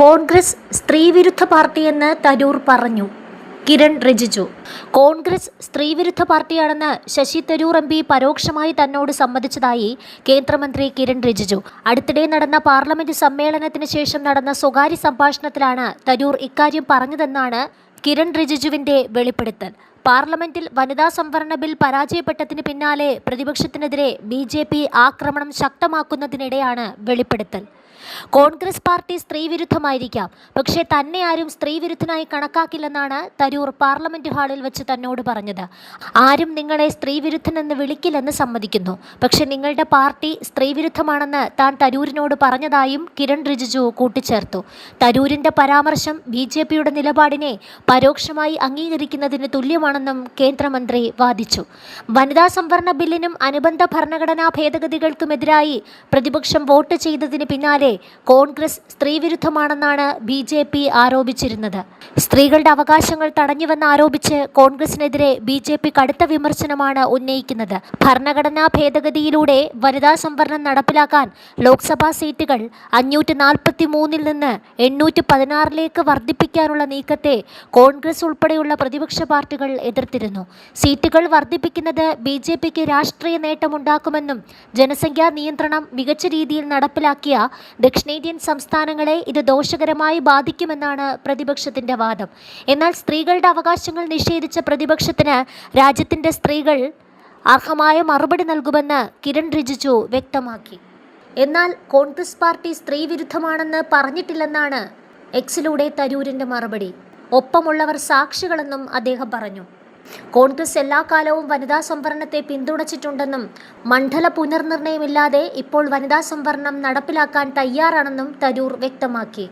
കോൺഗ്രസ് സ്ത്രീവിരുദ്ധ പാർട്ടിയെന്ന് തരൂർ പറഞ്ഞു. കിരൺ റിജിജു കോൺഗ്രസ് സ്ത്രീവിരുദ്ധ പാർട്ടിയാണെന്ന് ശശി തരൂർ MP പരോക്ഷമായി തന്നോട് സമ്മതിച്ചതായി കേന്ദ്രമന്ത്രി കിരൺ റിജിജു. അടുത്തിടെ നടന്ന പാർലമെന്റ് സമ്മേളനത്തിന് ശേഷം നടന്ന സ്വകാര്യ സംഭാഷണത്തിലാണ് തരൂർ ഇക്കാര്യം പറഞ്ഞതെന്നാണ് കിരൺ റിജിജുവിന്റെ വെളിപ്പെടുത്തൽ. പാർലമെന്റിൽ വനിതാ സംവരണ ബിൽ പരാജയപ്പെട്ടതിന് പിന്നാലെ പ്രതിപക്ഷത്തിനെതിരെ BJP ആക്രമണം ശക്തമാക്കുന്നതിനിടെയാണ് വെളിപ്പെടുത്തൽ. കോൺഗ്രസ് പാർട്ടി സ്ത്രീവിരുദ്ധമായിരിക്കാം, പക്ഷേ തന്നെ ആരും സ്ത്രീവിരുദ്ധനായി കണക്കാക്കില്ലെന്നാണ് തരൂർ പാർലമെന്റ് ഹാളിൽ വെച്ച് തന്നോട് പറഞ്ഞത്. ആരും നിങ്ങളെ സ്ത്രീവിരുദ്ധനെന്ന് വിളിക്കില്ലെന്ന് സമ്മതിക്കുന്നു, പക്ഷെ നിങ്ങളുടെ പാർട്ടി സ്ത്രീവിരുദ്ധമാണെന്ന് താൻ തരൂരിനോട് പറഞ്ഞതായും കിരൺ റിജിജു കൂട്ടിച്ചേർത്തു. തരൂരിന്റെ പരാമർശം BJPയുടെ നിലപാടിനെ പരോക്ഷമായി അംഗീകരിക്കുന്നതിന് തുല്യമാണെന്നും കേന്ദ്രമന്ത്രി വാദിച്ചു. വനിതാ സംവരണ ബില്ലിനും അനുബന്ധ ഭരണഘടനാ ഭേദഗതികൾക്കുമെതിരായി പ്രതിപക്ഷം വോട്ട് ചെയ്തതിന് പിന്നാലെ കോൺഗ്രസ് സ്ത്രീവിരുദ്ധമാണെന്നാണ് BJP ആരോപിച്ചിരുന്നത്. സ്ത്രീകളുടെ അവകാശങ്ങൾ തടഞ്ഞുവെന്നാരോപിച്ച് കോൺഗ്രസിനെതിരെ BJP കടുത്ത വിമർശനമാണ് ഉന്നയിക്കുന്നത്. ഭരണഘടനാ ഭേദഗതിയിലൂടെ വനിതാ സംവരണം നടപ്പിലാക്കാൻ ലോക്സഭാ സീറ്റുകൾ 543-ൽ നിന്ന് 816-ലേക്ക് വർദ്ധിപ്പിക്കാനുള്ള നീക്കത്തെ കോൺഗ്രസ് ഉൾപ്പെടെയുള്ള പ്രതിപക്ഷ പാർട്ടികൾ എതിർത്തിരുന്നു. സീറ്റുകൾ വർദ്ധിപ്പിക്കുന്നത് BJPക്ക് രാഷ്ട്രീയ നേട്ടമുണ്ടാക്കുമെന്നും ജനസംഖ്യാ നിയന്ത്രണം മികച്ച രീതിയിൽ നടപ്പിലാക്കിയ ദക്ഷിണേന്ത്യൻ സംസ്ഥാനങ്ങളെ ഇത് ദോഷകരമായി ബാധിക്കുമെന്നാണ് പ്രതിപക്ഷത്തിന്റെ വാദം. എന്നാൽ സ്ത്രീകളുടെ അവകാശങ്ങൾ നിഷേധിച്ച പ്രതിപക്ഷത്തിന് രാജ്യത്തിന്റെ സ്ത്രീകൾ അർഹമായ മറുപടി നൽകുമെന്ന് കിരൺ റിജിജു വ്യക്തമാക്കി. എന്നാൽ കോൺഗ്രസ് പാർട്ടി സ്ത്രീവിരുദ്ധമാണെന്ന് പറഞ്ഞിട്ടില്ലെന്നാണ് എക്സിലൂടെ തരൂരിന്റെ മറുപടി. ഒപ്പമുള്ളവർ സാക്ഷികളെന്നും അദ്ദേഹം പറഞ്ഞു. കോൺഗ്രസ് എല്ലാ കാലവും വനിതാ സംവരണത്തെ പിന്തുണച്ചിട്ടുണ്ടെന്നും മണ്ഡല പുനർനിർണയമില്ലാതെ ഇപ്പോൾ വനിതാ സംവരണം നടപ്പിലാക്കാൻ തയ്യാറാണെന്നും തരൂർ വ്യക്തമാക്കി.